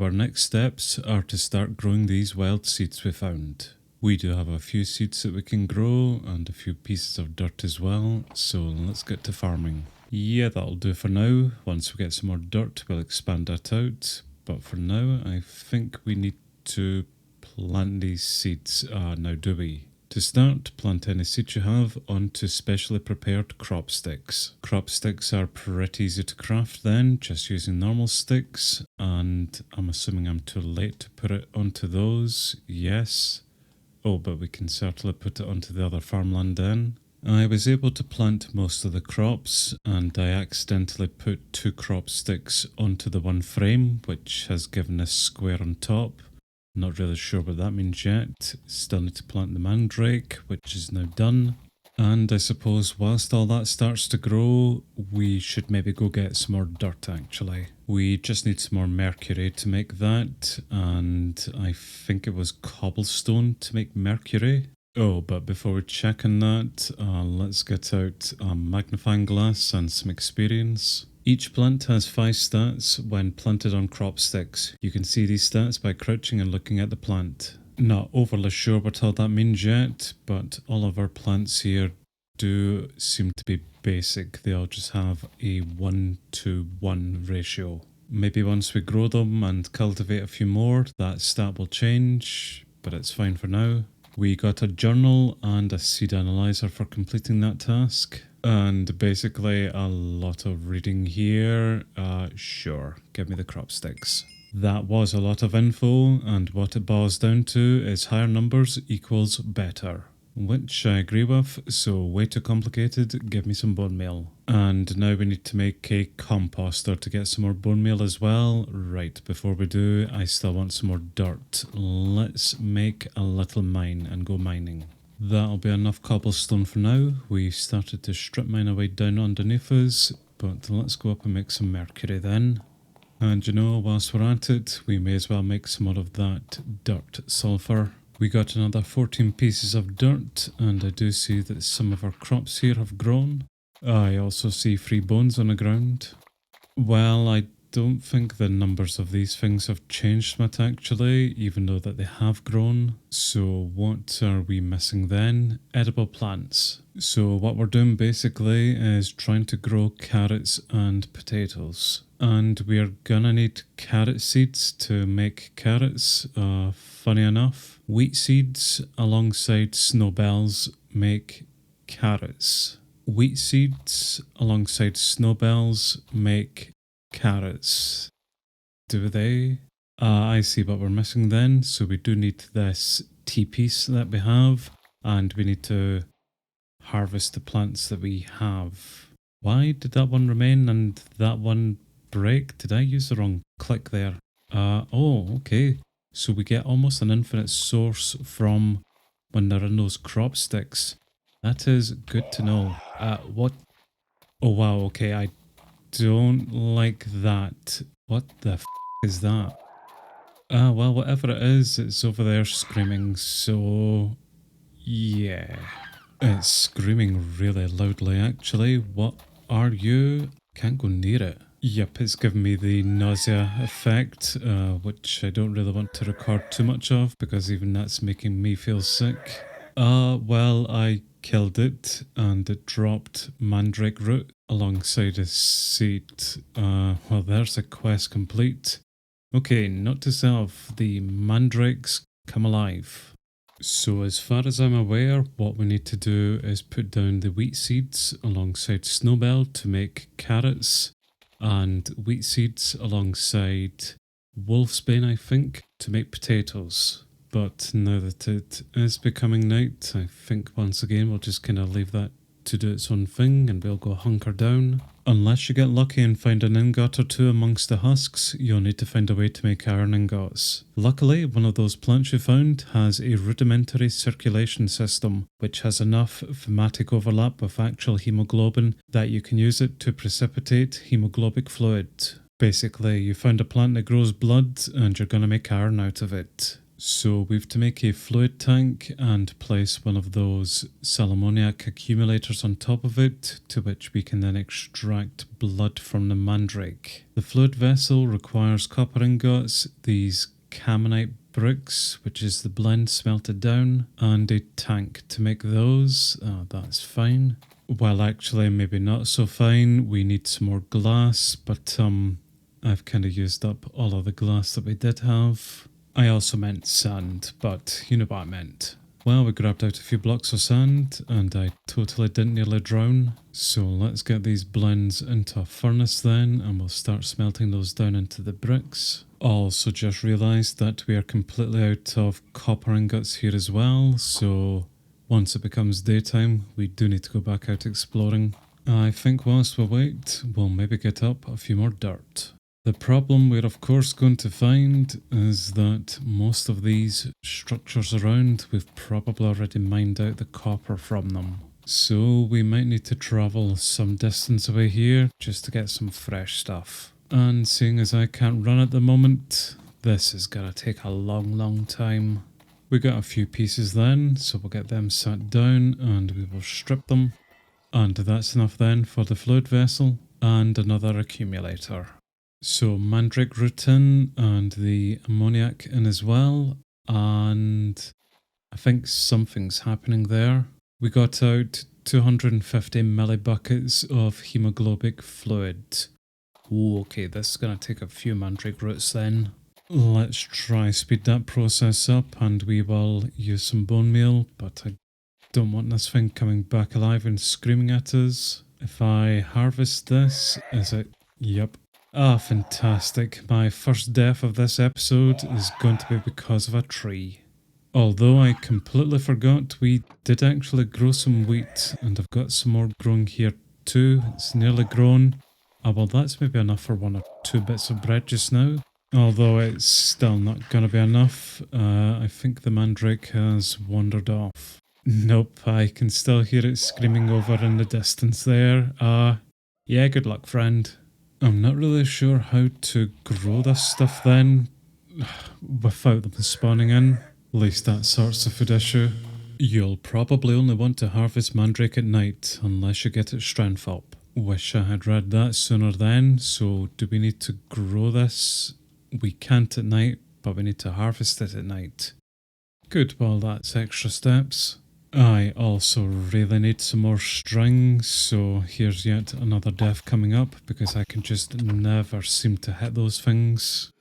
Our next steps are to start growing these wild seeds we found. We do have a few seeds that we can grow and a few pieces of dirt as well, so let's get to farming. Yeah, that'll do for now. Once we get some more dirt, we'll expand that out. But for now, I think we need to plant these seeds. Now do we? To start, plant any seeds you have onto specially prepared crop sticks. Crop sticks are pretty easy to craft then, just using normal sticks, and I'm assuming I'm too late to put it onto those. Yes. Oh, but we can certainly put it onto the other farmland then. I was able to plant most of the crops, and I accidentally put 2 crop sticks onto the one frame, which has given us square on top. Not really sure what that means yet. Still need to plant the mandrake, which is now done. And I suppose whilst all that starts to grow, we should maybe go get some more dirt actually. We just need some more mercury to make that, and I think it was cobblestone to make mercury. Oh, but before we check on that, let's get out a magnifying glass and some experience. Each plant has 5 stats when planted on crop sticks. You can see these stats by crouching and looking at the plant. Not overly sure what all that means yet, but all of our plants here do seem to be basic. They all just have a 1:1 ratio. Maybe once we grow them and cultivate a few more, that stat will change, but it's fine for now. We got a journal and a seed analyzer for completing that task. And basically a lot of reading here. Sure, give me the crop sticks. That was a lot of info, and what it boils down to is higher numbers equals better. Which I agree with, so way too complicated, give me some bone meal. And now we need to make a composter to get some more bone meal as well. Right, before we do, I still want some more dirt. Let's make a little mine and go mining. That'll be enough cobblestone for now. We've started to strip mine away down underneath us, but let's go up and make some mercury then. And you know, whilst we're at it, we may as well make some more of that dirt sulfur. We got another 14 pieces of dirt, and I do see that some of our crops here have grown. I also see 3 bones on the ground. Well, I don't think the numbers of these things have changed much actually, even though that they have grown. So what are we missing then? Edible plants. So what we're doing basically is trying to grow carrots and potatoes. And we're gonna need carrot seeds to make carrots. Funny enough, wheat seeds alongside snowbells make carrots. Wheat seeds alongside snowbells make carrots. Do they? I see what we're missing then. So we do need this T-piece that we have, and we need to harvest the plants that we have. Why did that one remain and that one break? Did I use the wrong click there? Oh, okay. So we get almost an infinite source from when they're in those crop sticks. That is good to know. What? Oh wow, okay, I don't like that. What the f is that? Well, whatever it is, it's over there screaming, so yeah. It's screaming really loudly actually. What are you? Can't go near it. Yep, it's giving me the nausea effect, which I don't really want to record too much of because even that's making me feel sick. Well, I killed it and it dropped mandrake root alongside a seed. Well, there's a quest complete. Okay, note to self, the mandrakes come alive. So as far as I'm aware, what we need to do is put down the wheat seeds alongside snowbell to make carrots, and wheat seeds alongside wolfsbane, I think, to make potatoes. But now that it is becoming night, I think once again we'll just kind of leave that to do its own thing and we'll go hunker down. Unless you get lucky and find an ingot or 2 amongst the husks, you'll need to find a way to make iron ingots. Luckily, one of those plants you found has a rudimentary circulation system, which has enough thematic overlap with actual hemoglobin that you can use it to precipitate hemoglobic fluid. Basically, you found a plant that grows blood and you're going to make iron out of it. So we have to make a fluid tank and place one of those salammoniac accumulators on top of it, to which we can then extract blood from the mandrake. The fluid vessel requires copper ingots, these caminite bricks, which is the blend smelted down, and a tank to make those. That's fine. Well, actually, maybe not so fine. We need some more glass, but I've kind of used up all of the glass that we did have. I also meant sand, but you know what I meant. Well, we grabbed out a few blocks of sand, and I totally didn't nearly drown. So let's get these blends into a furnace then, and we'll start smelting those down into the bricks. Also just realised that we are completely out of copper ingots here as well, so once it becomes daytime, we do need to go back out exploring. I think whilst we wait, we'll maybe get up a few more dirt. The problem we're of course going to find is that most of these structures around, we've probably already mined out the copper from them. So we might need to travel some distance away here just to get some fresh stuff. And seeing as I can't run at the moment, this is gonna take a long time. We got a few pieces then, so we'll get them sat down and we will strip them. And that's enough then for the fluid vessel and another accumulator. So mandrake root in and the ammoniac in as well, and I think something's happening there. We got out 250 millibuckets of hemoglobic fluid. Ooh, okay, this is going to take a few mandrake roots then. Let's try speed that process up and we will use some bone meal, but I don't want this thing coming back alive and screaming at us. If I harvest this, is it? Yep. Ah, fantastic. My first death of this episode is going to be because of a tree. Although I completely forgot, we did actually grow some wheat, and I've got some more growing here too. It's nearly grown. Well, that's maybe enough for 1 or 2 bits of bread just now. Although it's still not going to be enough. I think the mandrake has wandered off. Nope, I can still hear it screaming over in the distance there. Yeah, good luck, friend. I'm not really sure how to grow this stuff then, without them spawning in. At least that sorts the food issue. You'll probably only want to harvest mandrake at night, unless you get its strength up. Wish I had read that sooner then, so do we need to grow this? We can't at night, but we need to harvest it at night. Good, well that's extra steps. I also really need some more string, so here's yet another death coming up because I can just never seem to hit those things.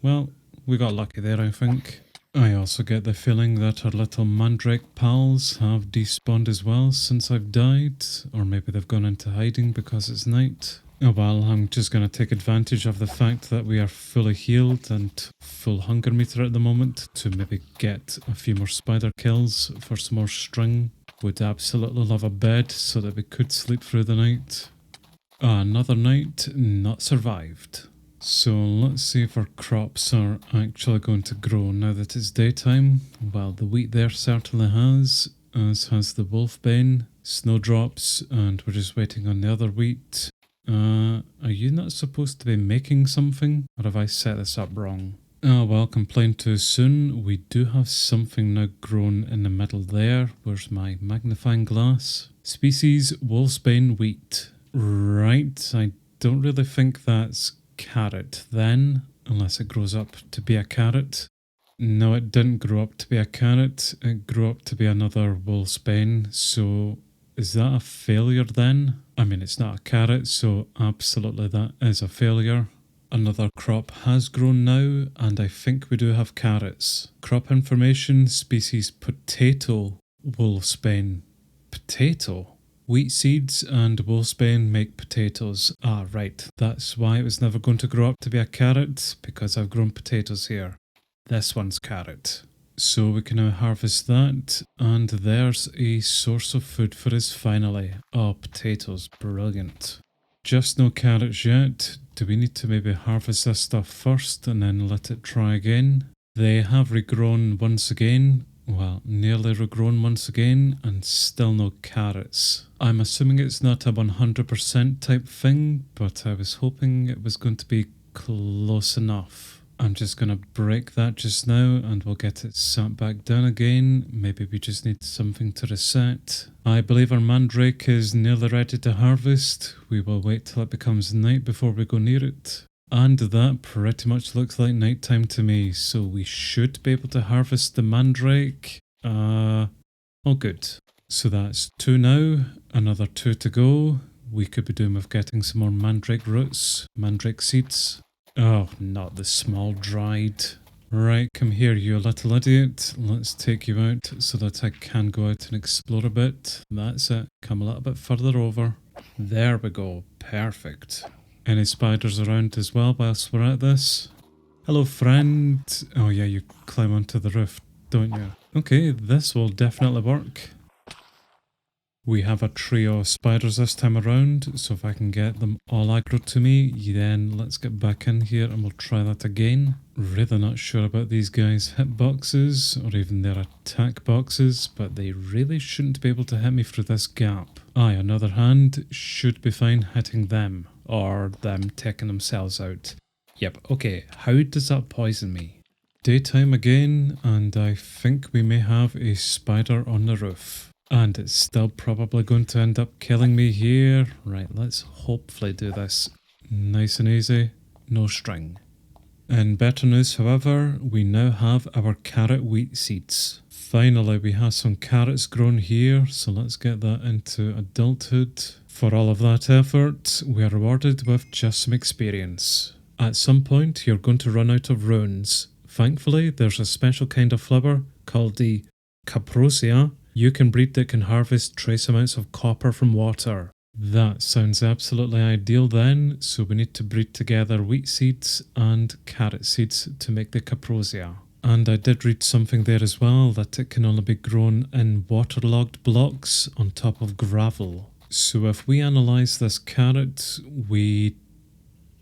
Well, we got lucky there, I think. I also get the feeling that our little mandrake pals have despawned as well since I've died, or maybe they've gone into hiding because it's night. Oh well, I'm just going to take advantage of the fact that we are fully healed and full hunger meter at the moment to maybe get a few more spider kills for some more string. Would absolutely love a bed so that we could sleep through the night. Another night not survived. So let's see if our crops are actually going to grow now that it's daytime. Well, the wheat there certainly has, as has the wolfbane, snowdrops, and we're just waiting on the other wheat. Are you not supposed to be making something? Or have I set this up wrong? Oh well, complain too soon. We do have something now grown in the middle there. Where's my magnifying glass? Species wolfsbane wheat. Right, I don't really think that's carrot then, unless it grows up to be a carrot. No, it didn't grow up to be a carrot. It grew up to be another wolfsbane, so is that a failure then? I mean, it's not a carrot, so absolutely that is a failure. Another crop has grown now, and I think we do have carrots. Crop information, species potato, wolfsbane. Potato? Wheat seeds and wolfsbane make potatoes. Ah, right, that's why it was never going to grow up to be a carrot, because I've grown potatoes here. This one's carrot. So we can now harvest that, and there's a source of food for us finally. Oh, potatoes, brilliant. Just no carrots yet. Do we need to maybe harvest this stuff first and then let it try again? They have regrown once again. Well, nearly regrown once again, and still no carrots. I'm assuming it's not a 100% type thing, but I was hoping it was going to be close enough. I'm just going to break that just now and we'll get it sat back down again. Maybe we just need something to reset. I believe our mandrake is nearly ready to harvest. We will wait till it becomes night before we go near it. And that pretty much looks like nighttime to me, so we should be able to harvest the mandrake. Oh good. So that's 2 now, another 2 to go. We could be doing with getting some more mandrake roots, mandrake seeds. Oh, not the small dried. Right, come here you little idiot. Let's take you out so that I can go out and explore a bit. That's it, come a little bit further over. There we go, perfect. Any spiders around as well whilst we're at this? Hello friend. Oh yeah, you climb onto the roof, don't you? Okay, this will definitely work. We have a trio of spiders this time around, so if I can get them all aggro to me, then let's get back in here and we'll try that again. Really not sure about these guys' hitboxes or even their attack boxes, but they really shouldn't be able to hit me through this gap. I, on the other hand, should be fine hitting them, or them taking themselves out. Yep, okay, how does that poison me? Daytime again, and I think we may have a spider on the roof. And it's still probably going to end up killing me here. Right, let's hopefully do this nice and easy. No string. In better news, however, we now have our carrot wheat seeds. Finally, we have some carrots grown here, so let's get that into adulthood. For all of that effort, we are rewarded with just some experience. At some point, you're going to run out of runes. Thankfully, there's a special kind of flower called the Caprosia. You can breed that can harvest trace amounts of copper from water. That sounds absolutely ideal then, so we need to breed together wheat seeds and carrot seeds to make the Caprosia. And I did read something there as well, that it can only be grown in waterlogged blocks on top of gravel. So if we analyse this carrot, we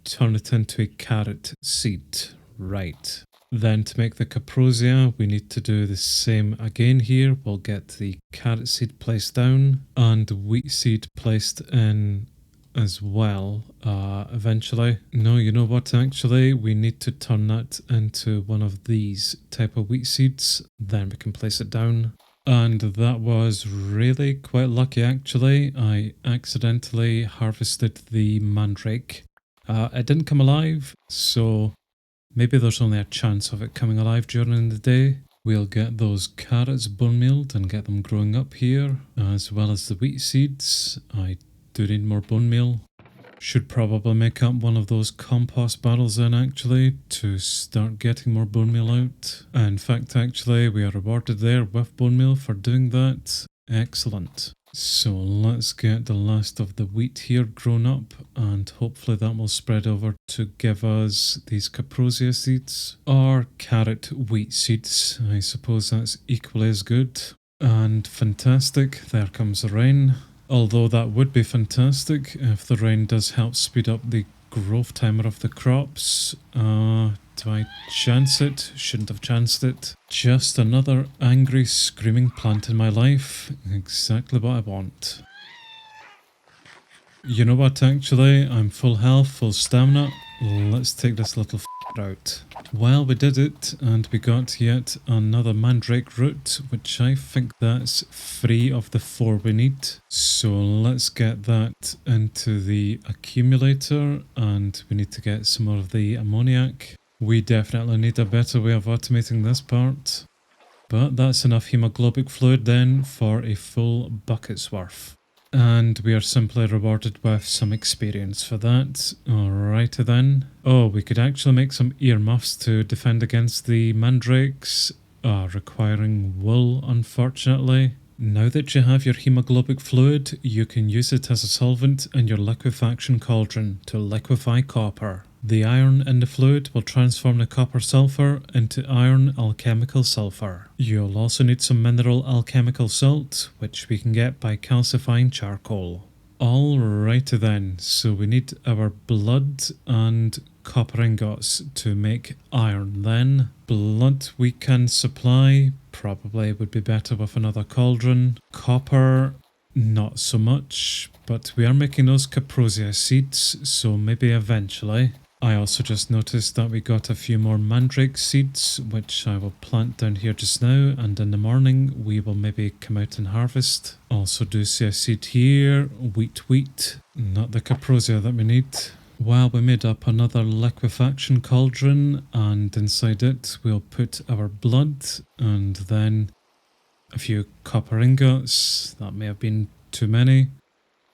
turn it into a carrot seed. Right. Then to make the Caprosia, we need to do the same again here. We'll get the carrot seed placed down and wheat seed placed in as well eventually. No, you know what, actually, we need to turn that into one of these type of wheat seeds. Then we can place it down. And that was really quite lucky actually. I accidentally harvested the mandrake. It didn't come alive, so maybe there's only a chance of it coming alive during the day. We'll get those carrots bone mealed and get them growing up here, as well as the wheat seeds. I do need more bone meal. Should probably make up one of those compost barrels then actually, to start getting more bone meal out. In fact actually, we are rewarded there with bone meal for doing that. Excellent. So let's get the last of the wheat here grown up, and hopefully that will spread over to give us these Caprosia seeds, or carrot wheat seeds. I suppose that's equally as good. And fantastic, there comes the rain. Although that would be fantastic if the rain does help speed up the growth timer of the crops. Do I chance it? Shouldn't have chanced it. Just another angry, screaming plant in my life. Exactly what I want. You know what, actually? I'm full health, full stamina. Let's take this little out. Well, we did it, and we got yet another mandrake root, which I think that's 3 of the 4 we need. So let's get that into the accumulator, and we need to get some more of the ammoniac. We definitely need a better way of automating this part. But that's enough hemoglobin fluid then for a full bucket's worth. And we are simply rewarded with some experience for that. Alrighty then. Oh, we could actually make some earmuffs to defend against the mandrakes, requiring wool unfortunately. Now that you have your hemoglobin fluid, you can use it as a solvent in your liquefaction cauldron to liquefy copper. The iron in the fluid will transform the copper sulfur into iron alchemical sulfur. You'll also need some mineral alchemical salt, which we can get by calcifying charcoal. Alrighty then, so we need our blood and copper ingots to make iron then. Blood we can supply, probably would be better with another cauldron. Copper, not so much, but we are making those Caprosia seeds, so maybe eventually. I also just noticed that we got a few more mandrake seeds, which I will plant down here just now, and in the morning we will maybe come out and harvest. Also do see a seed here, wheat, not the caprosia that we need. Well, we made up another liquefaction cauldron, and inside it we'll put our blood, and then a few copper ingots. That may have been too many.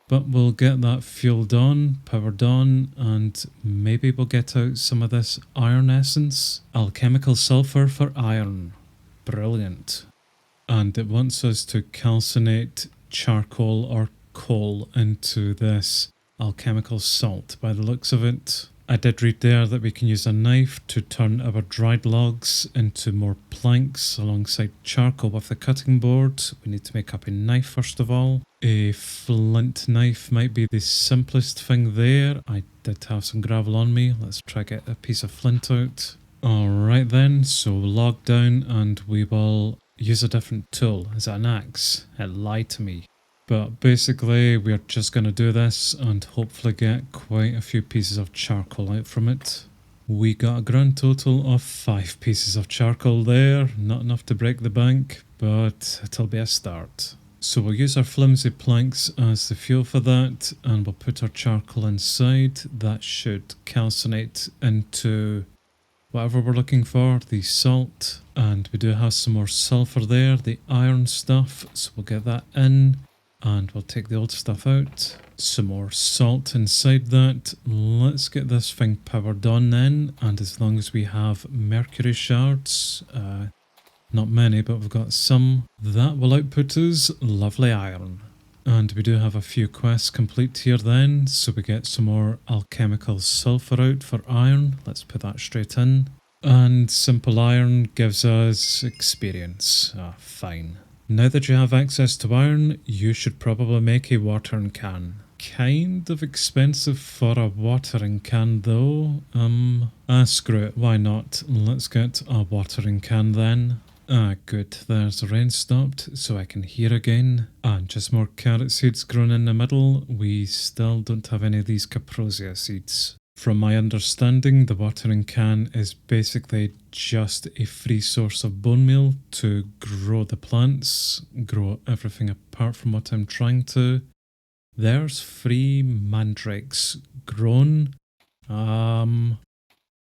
But we'll get that fueled on, powered on, and maybe we'll get out some of this iron essence. Alchemical sulfur for iron. Brilliant. And it wants us to calcinate charcoal or coal into this alchemical salt by the looks of it. I did read there that we can use a knife to turn our dried logs into more planks alongside charcoal with the cutting board. We need to make up a knife first of all. A flint knife might be the simplest thing there. I did have some gravel on me. Let's try get a piece of flint out. Alright then, so log down and we will use a different tool. Is it an axe? It lied to me. But basically we're just going to do this and hopefully get quite a few pieces of charcoal out from it. We got a grand total of 5 pieces of charcoal there. Not enough to break the bank, but it'll be a start. So we'll use our flimsy planks as the fuel for that, and we'll put our charcoal inside. That should calcinate into whatever we're looking for, the salt. And we do have some more sulfur there, the iron stuff, so we'll get that in. And we'll take the old stuff out. Some more salt inside that. Let's get this thing powered on then. And as long as we have mercury shards, not many, but we've got some, that will output us lovely iron. And we do have a few quests complete here then. So we get some more alchemical sulfur out for iron. Let's put that straight in. And simple iron gives us experience. Fine. Now that you have access to iron, you should probably make a watering can. Kind of expensive for a watering can though. Screw it, why not? Let's get a watering can then. Good, there's the rain stopped, so I can hear again. And just more carrot seeds grown in the middle. We still don't have any of these caprosia seeds. From my understanding, the watering can is basically just a free source of bone meal to grow the plants, grow everything apart from what I'm trying to. There's 3 mandrakes grown.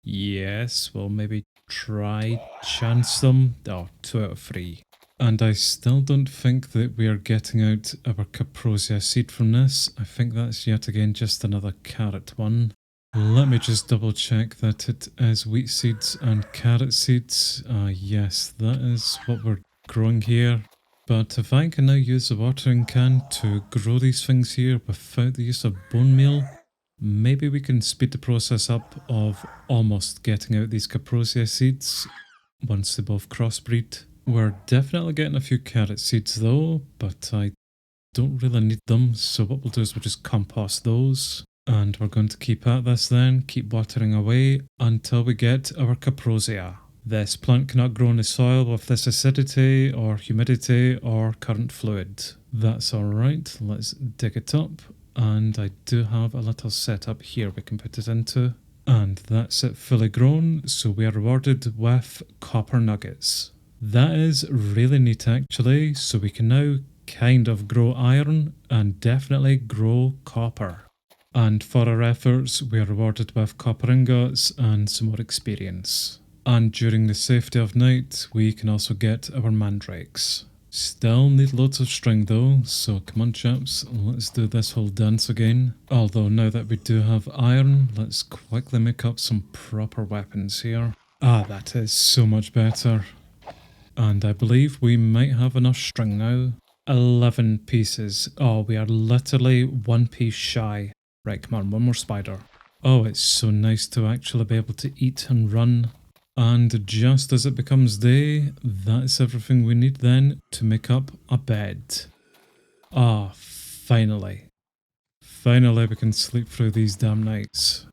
Yes, we'll maybe try chance them. 2 out of 3. And I still don't think that we are getting out our caprosia seed from this. I think that's yet again just another carrot one. Let me just double check that it is wheat seeds and carrot seeds. Yes, that is what we're growing here. But if I can now use the watering can to grow these things here without the use of bone meal, maybe we can speed the process up of almost getting out these caprosia seeds once they both crossbreed. We're definitely getting a few carrot seeds though, but I don't really need them, so what we'll do is we'll just compost those. And we're going to keep at this then, keep watering away until we get our caprosia. This plant cannot grow in the soil with this acidity or humidity or current fluid. That's alright, let's dig it up. And I do have a little setup here we can put it into. And that's it fully grown, so we are rewarded with copper nuggets. That is really neat actually, so we can now kind of grow iron and definitely grow copper. And for our efforts, we are rewarded with copper ingots and some more experience. And during the safety of night, we can also get our mandrakes. Still need loads of string though, so come on chaps, let's do this whole dance again. Although now that we do have iron, let's quickly make up some proper weapons here. That is so much better. And I believe we might have enough string now. 11 pieces. We are literally 1 piece shy. Right, come on, one more spider. It's so nice to actually be able to eat and run. And just as it becomes day, that's everything we need then to make up a bed. Finally. Finally we can sleep through these damn nights.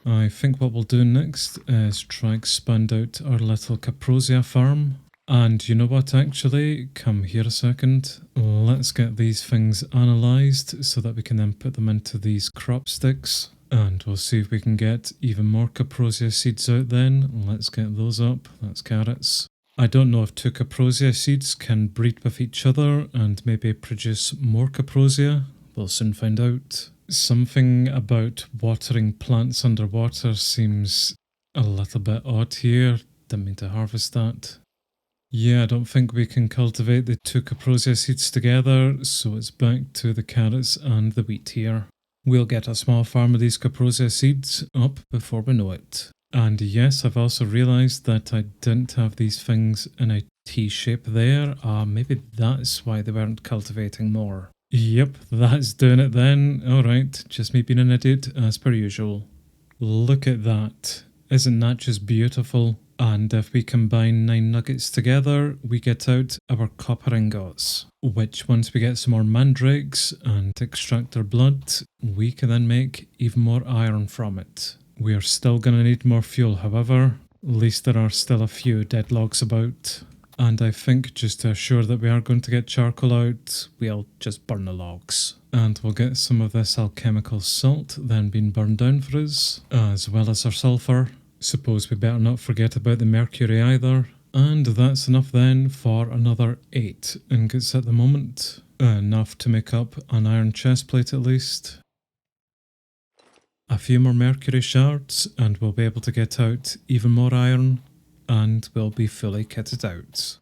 I think what we'll do next is try expand out our little caprosia farm. And you know what actually, come here a second, let's get these things analysed so that we can then put them into these crop sticks. And we'll see if we can get even more caprosia seeds out then. Let's get those up. That's carrots. I don't know if two caprosia seeds can breed with each other and maybe produce more caprosia. We'll soon find out. Something about watering plants underwater seems a little bit odd here. Didn't mean to harvest that. Yeah, I don't think we can cultivate the two caprosia seeds together, so it's back to the carrots and the wheat here. We'll get a small farm of these caprosia seeds up before we know it. And yes, I've also realised that I didn't have these things in a T shape there. Maybe that's why they weren't cultivating more. Yep, that's doing it then. Alright, just me being an idiot as per usual. Look at that. Isn't that just beautiful? And if we combine 9 nuggets together, we get out our copper ingots, which once we get some more mandrakes and extract their blood, we can then make even more iron from it. We are still going to need more fuel, however. At least there are still a few dead logs about. And I think just to assure that we are going to get charcoal out, we'll just burn the logs. And we'll get some of this alchemical salt then being burned down for us, as well as our sulphur. Suppose we better not forget about the mercury either. And that's enough then for another 8 ingots at the moment. Enough to make up an iron chestplate at least. A few more mercury shards and we'll be able to get out even more iron and we'll be fully kitted out.